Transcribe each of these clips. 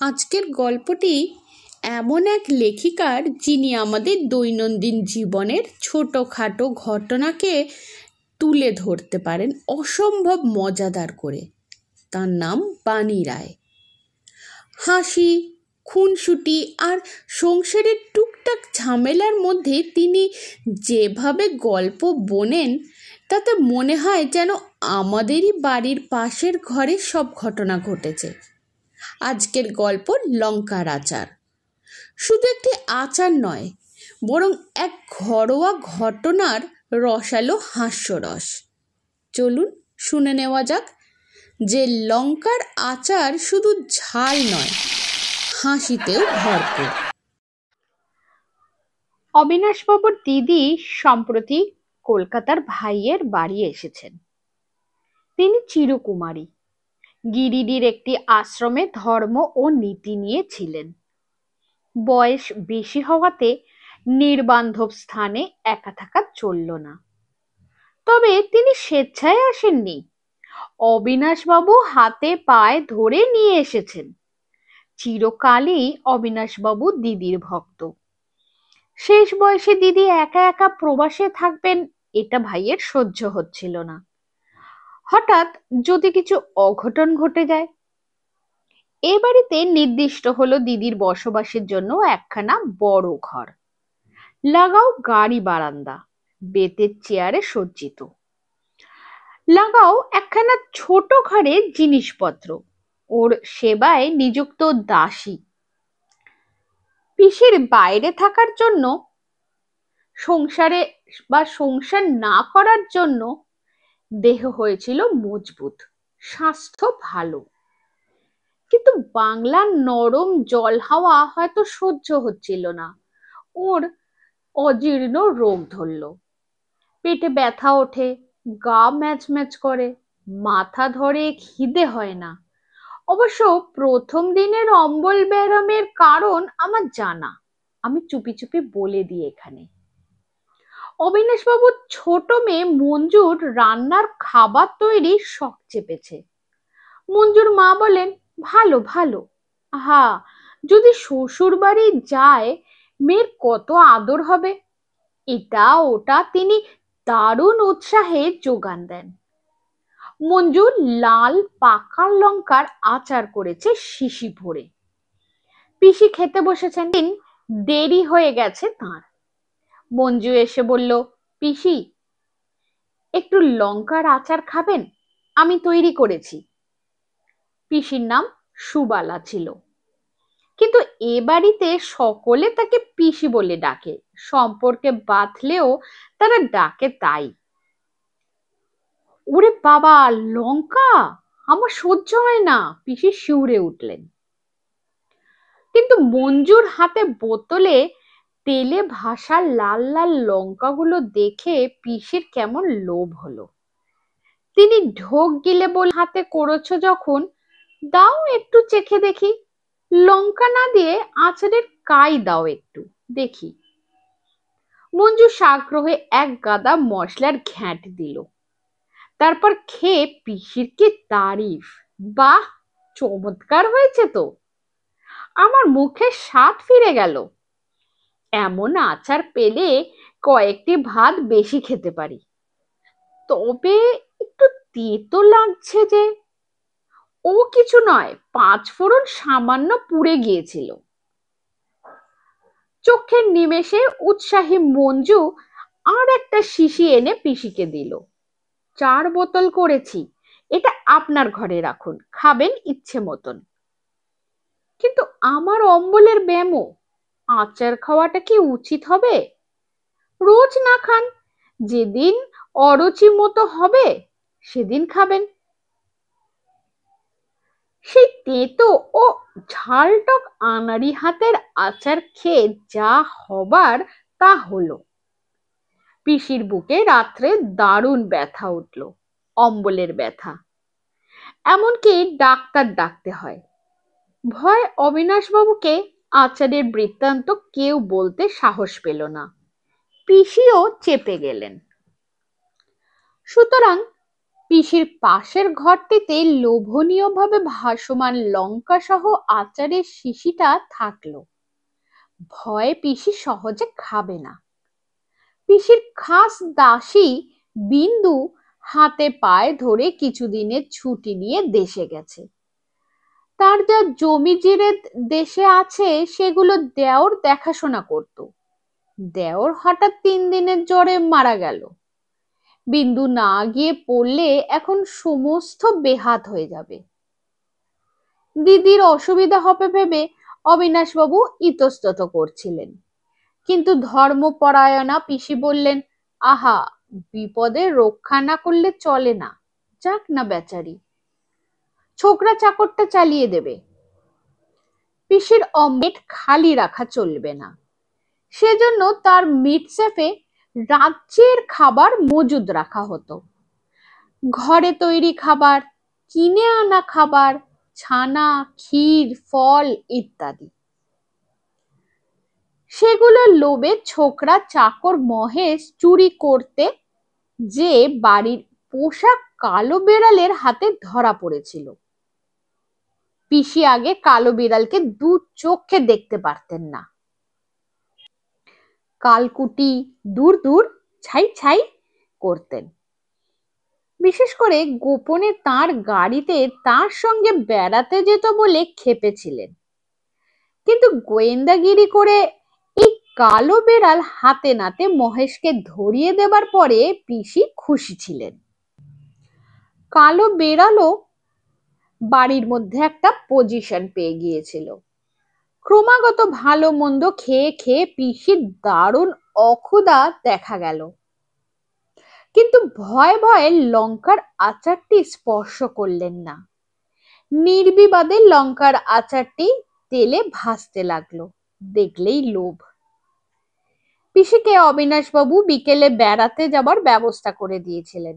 আজকের গল্পটি এমন এক লেখিকার, যিনি আমাদের দৈনন্দিন জীবনের ছোটোখাটো ঘটনাকে তুলে ধরতে পারেন অসম্ভব মজাদার করে। তার নাম বাণী রায়। হাসি, খুনসুটি আর সংসারের টুকটাক ঝামেলার মধ্যে তিনি যেভাবে গল্প বোনেন, তাতে মনে হয় যেন আমাদেরই বাড়ির পাশের ঘরে সব ঘটনা ঘটেছে। আজকের গল্প লঙ্কার আচার। শুধু একটি আচার নয়, বরং এক ঘরোয়া ঘটনার রসালো হাস্যরস। চলুন শুনে নেওয়া যাক যে লঙ্কার আচার শুধু ঝাল নয়, হাসিতেও ভরপুর। অবিনাশবাবুর দিদি সম্প্রতি কলকাতার ভাইয়ের বাড়ি এসেছেন। তিনি চিরকুমারী, গিরিডির একটি আশ্রমে ধর্ম ও নীতি নিয়ে ছিলেন। বয়স বেশি হওয়াতে নির্বান্ধব স্থানে একা থাকা চলল না। তবে তিনি স্বেচ্ছায় আসেননি, অবিনাশবাবু হাতে পায়ে ধরে নিয়ে এসেছেন। চিরকালই অবিনাশবাবু দিদির ভক্ত। শেষ বয়সে দিদি একা একা প্রবাসে থাকবেন, এটা ভাইয়ের সহ্য হচ্ছিল না। হঠাৎ যদি কিছু অঘটন ঘটে যায়। এ বাড়িতে নির্দিষ্ট হলো দিদির বসবাসের জন্য একখানা বড় ঘর, লাগাও গাড়ি বারান্দা, বেতের চেয়ারে সজ্জিত। লাগাও একখানা ছোট ঘরে জিনিসপত্র, ওর সেবায় নিযুক্ত দাসী। পিসির বাইরে থাকার জন্য, সংসার না করার জন্য দেহ হয়েছিল মজবুত, স্বাস্থ্য ভালো। কিন্তু বাংলার নরম জল হাওয়া হয়তো সহ্য হচ্ছিল না। ওর অজীর্ণ রোগ ধরল, পেটে ব্যথা ওঠে, গা ম্যাচ ম্যাচ করে, মাথা ধরে, খিদে হয় না। অবশ্য প্রথম দিনের অম্বল ব্যারামের কারণ আমার জানা, আমি চুপি চুপি বলে দিই এখানে। অবিনাশবাবুর ছোট মেয়ে মঞ্জুর রান্নার খাবার তৈরির শখ চেপেছে। মঞ্জুর মা বলেন, ভালো ভালো, যদি শ্বশুর বাড়ি যায় মেয়ের কত আদর হবে। এটা ওটা তিনি দারুণ উৎসাহে যোগান দেন। মঞ্জুর লাল পাকা লঙ্কার আচার করেছে শিশি ভরে। পিসি খেতে বসেছেন, দেরি হয়ে গেছে তাঁর। মঞ্জু এসে বলল, পিসি একটু লঙ্কার আচার খাবেন? আমি তৈরি করেছি। পিসির নাম সুবালা ছিল, কিন্তু এ বাড়িতে সকলে তাকে পিসি বলে ডাকে। সম্পর্কে বাঁধলেও তারা ডাকে তাই। ওরে বাবা, লঙ্কা আমার সহ্য হয় না, পিসি শিউরে উঠলেন। কিন্তু মঞ্জুর হাতে বোতলে তেলে ভাসা লাল লাল লঙ্কাগুলো দেখে পিসির কেমন লোভ হলো। তিনি ঢোক গিলে বল, হাতে করেছো যখন দাও একটু চেখে দেখি। লঙ্কা না দিয়ে আচারের কাই দাও একটু দেখি। মঞ্জু সাগ্রহে এক গাদা মশলার ঘ্যাঁট দিল। তারপর খেয়ে পিসির কি তারিফ, বাহ চমৎকার হয়েছে তো। আমার মুখে স্বাদ ফিরে গেল। এমন আচার পেলে কয়েকটি ভাত বেশি খেতে পারি। তবে একটু তেতো লাগছে যে। ও কিছু নয়, 5 ফোড়ন সামান্য পুড়ে গিয়েছিল। চোখের নিমেষে উৎসাহী মঞ্জু আর একটা শিশি এনে পিসিকে দিল। 4 বোতল করেছি, এটা আপনার ঘরে রাখুন, খাবেন ইচ্ছে মতন। কিন্তু আমার অম্বলের ব্যামো, আচার খাওয়াটা কি উচিত হবে? রোজ না খান, যেদিন অরুচি মতো হবে সেদিন খাবেন। সেই তেতো ও ঝালটক আনাড়ি হাতের আচার খেয়ে যা হবার তা হলো। পিসির বুকে রাত্রে দারুণ ব্যথা উঠল, অম্বলের ব্যথা। এমনকি ডাক্তার ডাকতে হয়। ভয় অবিনাশবাবুকে আচারের বৃত্তান্ত কেউ বলতে সাহস পেল না। পিসিও চেপে গেলেন। সুতরাং পিসির পাশের ঘরটিতে লোভনীয়ভাবে ভাসমান লঙ্কা সহ আচারের শিশিটা থাকলো। ভয়ে পিসি সহজে খাবে না। পিসির খাস দাসী বিন্দু হাতে পায়ে ধরে কিছুদিনের ছুটি নিয়ে দেশে গেছে। তার যা জমি জিরে দেশে আছে সেগুলো দেওর দেখাশোনা করত। দেওর হঠাৎ 3 দিনের জ্বরে মারা গেল। বিন্দু না গিয়ে পড়লে এখন সমস্ত বেহাত হয়ে যাবে। দিদির অসুবিধা হবে ভেবে অবিনাশবাবু ইতস্তত করছিলেন, কিন্তু ধর্মপরায়ণা পিসি বললেন, আহা, বিপদে রক্ষা না করলে চলে না, যাক না বেচারি, ছোকরা চাকরটা চালিয়ে দেবে। পিসির অমলেট খালি রাখা চলবে না, সেজন্য তার মিট সেফে রাজ্যের খাবার মজুদ রাখা হতো। ঘরে তৈরি খাবার, কিনে আনা খাবার, ছানা, ক্ষীর, ফল ইত্যাদি। সেগুলো লোভে ছোকরা চাকর মহেশ চুরি করতে যে বাড়ির পোষা কালো বেড়ালের হাতে ধরা পড়েছিল। পিসি আগে কালো বিড়ালকে 2 চোখে দেখতে পারতেন না। কালকুটি দূর দূর ছাই ছাই করতেন। বিশেষ করে গোপনে তার গাড়িতে তার সঙ্গে বেড়াতে যেত বলে খেপেছিলেন। কিন্তু গোয়েন্দাগিরি করে এই কালো বেড়াল হাতে নাতে মহেশকে ধরিয়ে দেবার পরে পিসি খুশি ছিলেন। কালো বেড়ালও বাড়ির মধ্যে একটা পজিশন পেয়ে গিয়েছিল। ক্রমাগত ভালো মন্দ খেয়ে খেয়ে পিসির দারুণ অক্ষুধা দেখা গেল। কিন্তু ভয়ে ভয়ে লঙ্কার আচারটি স্পর্শ করলেন না। নির্বিবাদে লঙ্কার আচারটি তেলে ভাসতে লাগলো, দেখলেই লোভ। পিসিকে অবিনাশবাবু বিকেলে বেড়াতে যাবার ব্যবস্থা করে দিয়েছিলেন,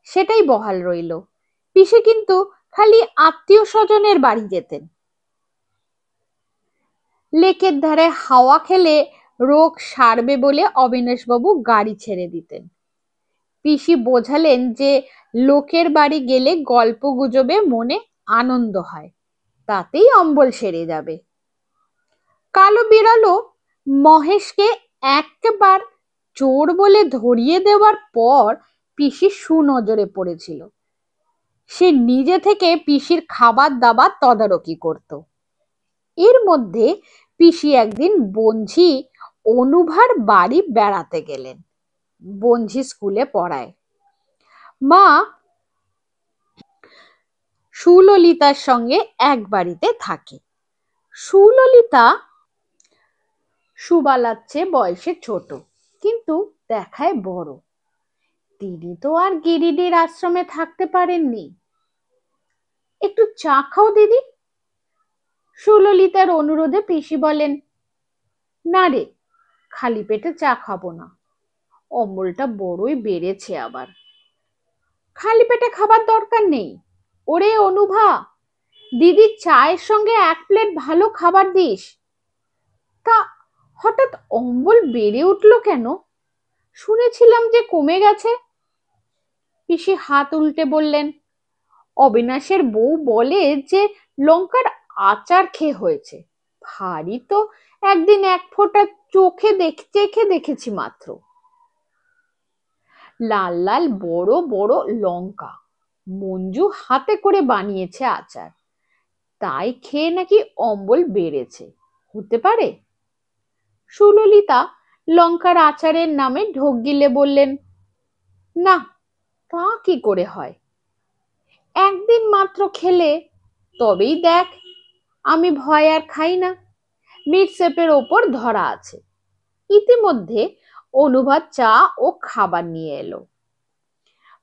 সেটাই বহাল রইল। পিসি কিন্তু খালি আত্মীয় স্বজনের বাড়ি যেতেন। লেকের ধারে হাওয়া খেলে রোগ সারবে বলে অবিনাশবাবু গাড়ি ছেড়ে দিতেন। পিসি বোঝালেন যে লোকের বাড়ি গেলে গল্প গুজবে মনে আনন্দ হয়, তাতেই অম্বল সেরে যাবে। কালো বিড়ালও মহেশকে একবার চোর বলে ধরিয়ে দেওয়ার পর পিসি সুনজরে পড়েছিল। সে নিজে থেকে পিসির খাবার দাবার তদারকি করত। এর মধ্যে পিসি একদিন বঞ্ঝি অনুভার বাড়ি বেড়াতে গেলেন। বঞ্ঝি স্কুলে পড়ায়। মা সুললিতার সঙ্গে এক বাড়িতে থাকে। সুললিতা সুবালার চেয়ে বয়সে ছোট, কিন্তু দেখায় বড়। তিনি তো আর গিরিডির আশ্রমে থাকতে পারেননি। একটু চা খাও দিদি। সুললিতার অনুরোধে পিসি বলেন, না রে, খালি পেটে চা খাবো না, অম্বলটা বড়ই বেড়েছে আবার। খালি পেটে খাবার দরকার নেই। ওরে অনুভা, দিদির চায়ের সঙ্গে 1 প্লেট ভালো খাবার দিস। তা হঠাৎ অম্বল বেড়ে উঠলো কেন? শুনেছিলাম যে কমে গেছে। পিসি হাত উল্টে বললেন, অবিনাশের বউ বলে যে লঙ্কার আচার খেয়ে হয়েছে। ভারী তো একদিন 1 ফোঁটা চোখে চেখে দেখেছি মাত্র। লাল লাল বড় বড় লঙ্কা মঞ্জু হাতে করে বানিয়েছে আচার, তাই খেয়ে নাকি অম্বল বেড়েছে, হতে পারে? সুললিতা লঙ্কার আচারের নামে ঢোক গিলে বললেন, না, তা কি করে হয়? একদিন মাত্র খেলে তবেই দেখ। আমি ভয় আর খাই না, মিটসেপের ওপর ধরা আছে। ইতিমধ্যে অনুভা চা ও খাবার নিয়ে এলো।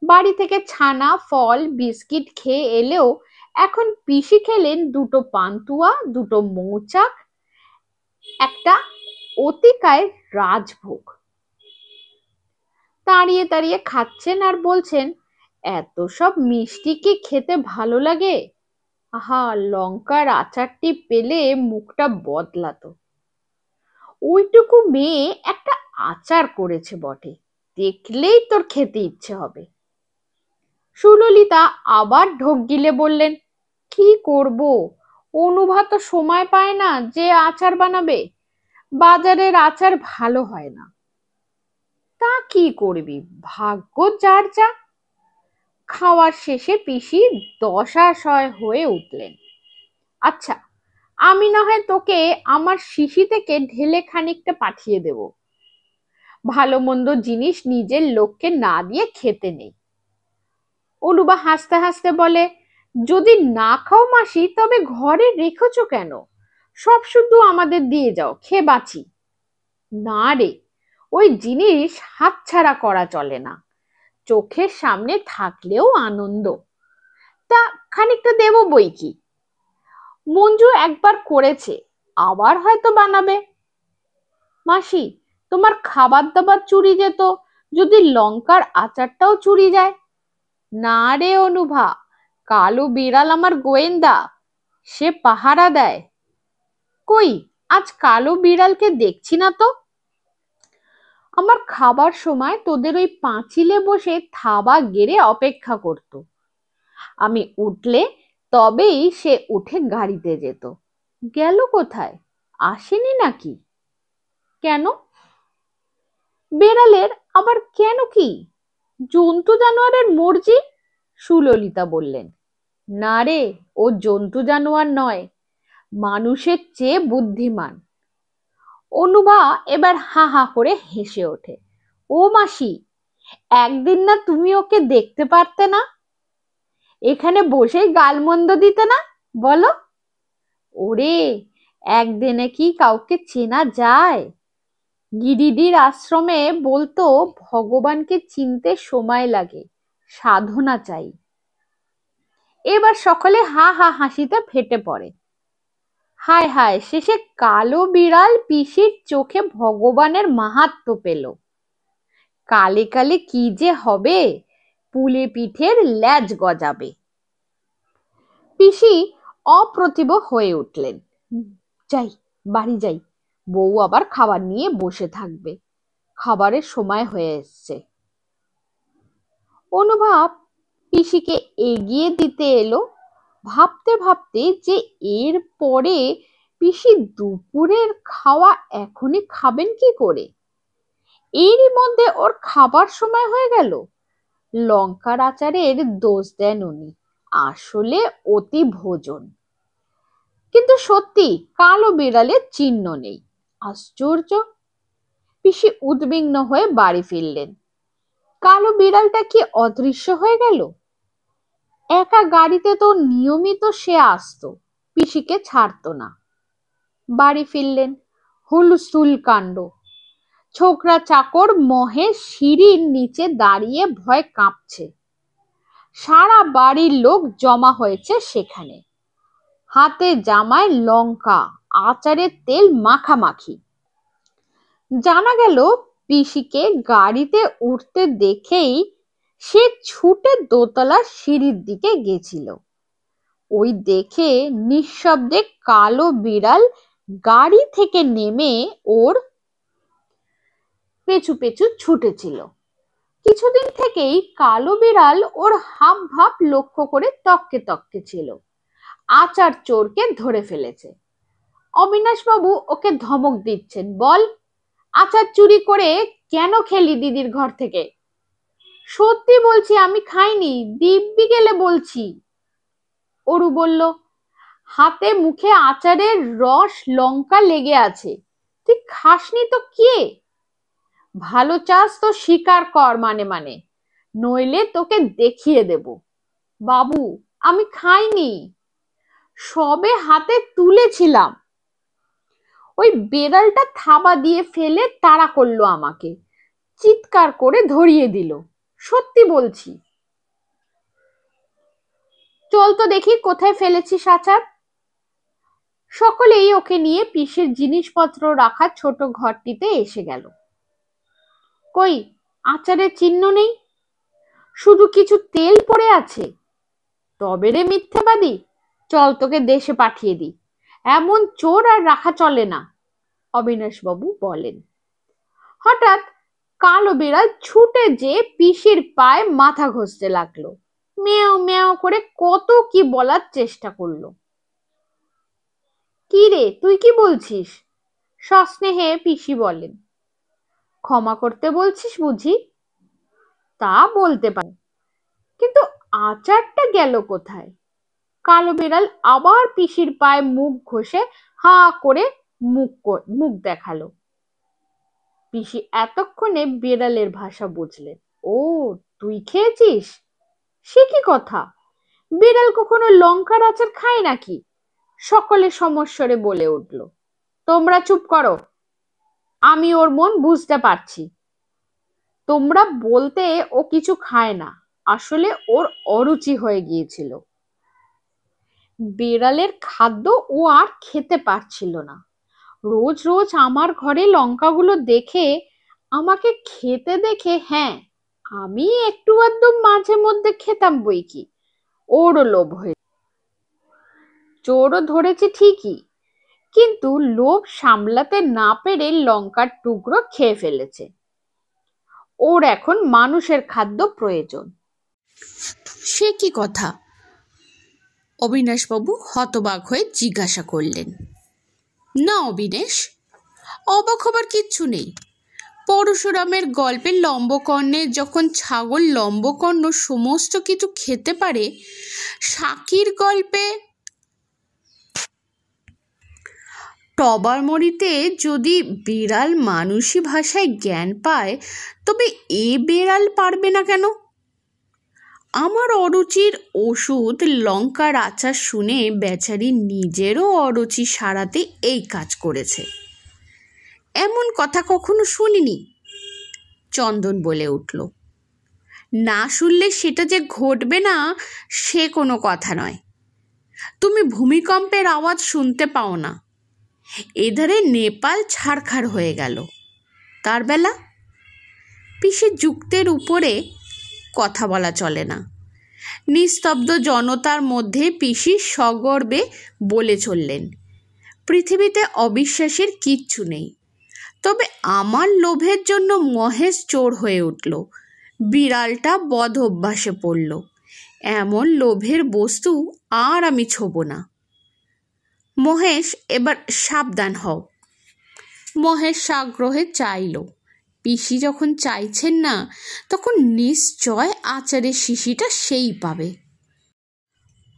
বাড়ি থেকে ছানা, ফল, বিস্কিট খেয়ে এলেও এখন পিসি খেলেন 2টো পান্তুয়া, 2টো মৌচাক, একটা অতিকায় রাজভোগ। দাঁড়িয়ে দাঁড়িয়ে খাচ্ছেন আর বলছেন, এত সব মিষ্টি কি খেতে ভালো লাগে? আহা, লঙ্কার আচারটি পেলে মুখটা বদলাতো। ওইটুকু মেয়ে একটা আচার করেছে বটে, দেখলেই তোর খেতে ইচ্ছে হবে। সুললিতা আবার ঢোক গিলে বললেন, কি করব, অনুভা তো সময় পায় না যে আচার বানাবে, বাজারের আচার ভালো হয় না। তা কি করবি, ভাগ্য যার যা। খাওয়ার শেষে পিসি দশাশয় হয়ে উঠলেন। আচ্ছা, আমি না হয় তোকে আমার শিশি থেকে ঢেলে খানিকটা পাঠিয়ে দেব। ভালো মন্দ জিনিস নিজের লোককে না দিয়ে খেতে নেই। অনুবা হাসতে হাসতে বলে, যদি না খাও মাসি তবে ঘরে রেখেছ কেন? সব শুধু আমাদের দিয়ে যাও, খেয়ে বাঁচি। না রে, ওই জিনিস হাতছাড়া করা চলে না, চোখের সামনে থাকলেও আনন্দ। তা খানিকটা দেবো বই কি। মঞ্জু একবার করেছে, আবার হয়তো বানাবে। মাসি, তোমার খাবার দাবার চুরি যেত যদি লঙ্কার আচারটাও চুরি যায়। না রে অনুভা, কালো বিড়াল আমার গোয়েন্দা, সে পাহারা দেয়। কই, আজ কালো বিড়ালকে দেখছি না তো। আমার খাবার সময় তোদের ওই পাঁচিলে বসে থাবা গেড়ে অপেক্ষা করত। আমি উঠলে তবেই সে উঠে গাড়িতে যেত। গেল কোথায়, আসেনি নাকি? কেন? বেড়ালের আবার কেন কি? জন্তু জানোয়ারের মর্জি। সুললিতা বললেন, না রে, ও জন্তু জানোয়ার নয়, মানুষের চেয়ে বুদ্ধিমান। অনুভা এবার হা হা করে হেসে ওঠে। ও মাসি, একদিন না তুমি ওকে দেখতে পারতে না? এখানে বসেই গালমন্দ দিতে না, বলো? ওরে, একদিনে কি কাউকে চেনা যায়? গিরিডির আশ্রমে বলতো, ভগবানকে চিনতে সময় লাগে, সাধনা চাই। এবার সকলে হা হা হাসিতে ফেটে পড়ে। হায় হায়, শেষে কালো বিড়াল পিসির চোখে ভগবানের মাহাত্ম্য পেল। কালে কালে কি যে হবে, পুলে পিঠের ল্যাজ গজাবে। পিসি অপ্রতিভ হয়ে উঠলেন। যাই, বাড়ি যাই, বউ আবার খাবার নিয়ে বসে থাকবে, খাবারের সময় হয়ে এসছে। অনুভব পিসিকে এগিয়ে দিতে এলো, ভাবতে ভাবতে যে এর পরে পিসি দুপুরের খাওয়া এখনই খাবেন কি করে। এরই মধ্যে ওর খাবার সময় হয়ে গেল। লঙ্কার আচারের দোষ দেন উনি, আসলে অতি ভোজন। কিন্তু সত্যি কালো বিড়ালের চিহ্ন নেই। আশ্চর্য। পিসি উদ্বিগ্ন হয়ে বাড়ি ফিরলেন। কালো বিড়ালটা কি অদৃশ্য হয়ে গেল? একা গাড়িতে তো নিয়মিত সে আসতো, পিসিকে ছাড়তো না। বাড়ি ফিরলেন, হুলস্থুল কাণ্ড। ছোকরা চাকর মহেশ সিঁড়ির নিচে দাঁড়িয়ে ভয় কাঁপছে। সারা বাড়ির লোক জমা হয়েছে সেখানে। হাতে জামায় লঙ্কা, আচারের তেল মাখামাখি। জানা গেল পিসিকে গাড়িতে উঠতে দেখেই সে ছুটে দোতলার সিঁড়ির দিকে গেছিল। ওই দেখে নিঃশব্দে কালো বিড়াল গাড়ি থেকে নেমে ওর পেছু পেছু ছুটেছিল। কিছুদিন থেকেই কালো বিড়াল ওর হাব ভাব লক্ষ্য করে তককে তককে ছিল। আচার চোরকে ধরে ফেলেছে। অবিনাশ বাবু ওকে ধমক দিচ্ছেন, বল, আচার চুরি করে কেন খেলি দিদির ঘর থেকে? সত্যি বলছি, আমি খাইনি, দিব্যি গেলে বলছি। অরু বলল, হাতে মুখে আচারের রস লঙ্কা লেগে আছে, তুই খাসনি তো কে? ভালো চাস তো স্বীকার কর মানে মানে, নইলে তোকে দেখিয়ে দেব। বাবু, আমি খাইনি, সবে হাতে তুলেছিলাম। ওই বেড়ালটা থাবা দিয়ে ফেলে তাড়া করলো আমাকে, চিৎকার করে ধরিয়ে দিল, সত্যি বলছি। চল তো দেখি কোথায় ফেলেছিস আচার। সকলেই ওকে নিয়ে পিসের জিনিসপত্র রাখা ছোট ঘরটিতে এসে গেল। কই, আচারের চিহ্ন নেই, শুধু কিছু তেল পড়ে আছে। তবে রে মিথ্যেবাদী, চল তোকে দেশে পাঠিয়ে দিই, এমন চোর আর রাখা চলে না, অবিনাশবাবু বলেন। হঠাৎ কালো বিড়াল ছুটে যেয়ে পিসির পায়ে মাথা ঘষতে লাগলো। মেও মেও করে কত কি বলার চেষ্টা করলো। কি রে, তুই কি বলছিস? সস্নেহে পিসি বলেন। ক্ষমা করতে বলছিস বুঝি? তা বলতে পারি, কিন্তু আচারটা গেল কোথায়? কালো বিড়াল আবার পিসির পায়ে মুখ ঘষে হা করে মুখ দেখালো। পিসি এতক্ষণে বিড়ালের ভাষা বুঝলেন। ও, তুই খেয়েছিস? সে কি কথা? বিড়াল কখনো লঙ্কার আচার খায় নাকি? সকলে সমস্বরে বলে উঠল। তোমরা চুপ করো, আমি ওর মন বুঝতে পারছি। তোমরা বলতে ও কিছু খায় না, আসলে ওর অরুচি হয়ে গিয়েছিল। বিড়ালের খাদ্য ও আর খেতে পারছিল না। রোজ রোজ আমার ঘরে লঙ্কাগুলো দেখে, আমাকে খেতে দেখে, হ্যাঁ আমি একটু আধটু মাঝে মধ্যে খেতাম বই কি, ওরও লোভ হয়ে চোরও ধরেছে ঠিকই, কিন্তু লোভ সামলাতে না পেরে লঙ্কার টুকরো খেয়ে ফেলেছে। ওর এখন মানুষের খাদ্য প্রয়োজন। সে কি কথা? অবিনাশবাবু হতবাক হয়ে জিজ্ঞাসা করলেন। না অবিনেশ, অবাক হবার কিচ্ছু নেই। পরশুরামের গল্পে লম্বকর্ণে যখন ছাগল লম্বকর্ণ সমস্ত কিছু খেতে পারে, সাকির গল্পে টবারমরিতে যদি বিড়াল মানুষী ভাষায় জ্ঞান পায়, তবে এ বিড়াল পারবে না কেন? আমার অরুচির ওষুধ লঙ্কার আচার শুনে বেচারি নিজেরও অরুচি সারাতে এই কাজ করেছে। এমন কথা কখনো শুনিনি। চন্দন বলে উঠল। না শুনলে সেটা যে ঘটবে না সে কোনো কথা নয়। তুমি ভূমিকম্পের আওয়াজ শুনতে পাও না, এধারে নেপাল ছারখার হয়ে গেল, তার বেলা? পিসির যুক্তের উপরে কথা বলা চলে না। নিস্তব্ধ জনতার মধ্যে পিসি সগর্বে বলে চললেন, পৃথিবীতে অবিশ্বাসের কিচ্ছু নেই, তবে আমার লোভের জন্য মহেশ চোর হয়ে উঠল, বিড়ালটা বদ অভ্যাসে পড়ল। এমন লোভের বস্তু আর আমি ছোব না। মহেশ, এবার সাবধান হও। মহেশ সাগ্রহে চাইল। পিসি যখন চাইছেন না, তখন নিশ্চয় আচারের শিশিটা সেই পাবে।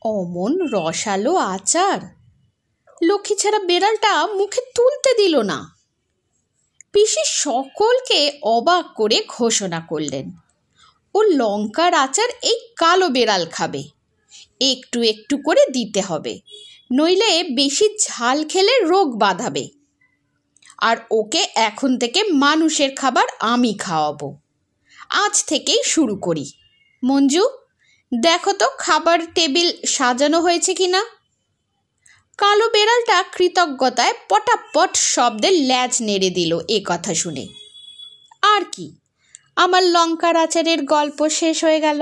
অমন রসালো আচার লক্ষ্মী ছাড়া বেড়ালটা মুখে তুলতে দিল না। পিসি সকলকে অবাক করে ঘোষণা করলেন, ও লঙ্কার আচার এই কালো বেড়াল খাবে, একটু একটু করে দিতে হবে, নইলে বেশি ঝাল খেলে রোগ বাঁধাবে। আর ওকে এখন থেকে মানুষের খাবার আমি খাওয়াবো। আজ থেকেই শুরু করি। মঞ্জু, দেখো তো খাবার টেবিল সাজানো হয়েছে কিনা। কালো বেড়ালটা কৃতজ্ঞতায় পটাপট শব্দে ল্যাজ নেড়ে দিল এ কথা শুনে। আর কি, আমার লঙ্কার আচারের গল্প শেষ হয়ে গেল।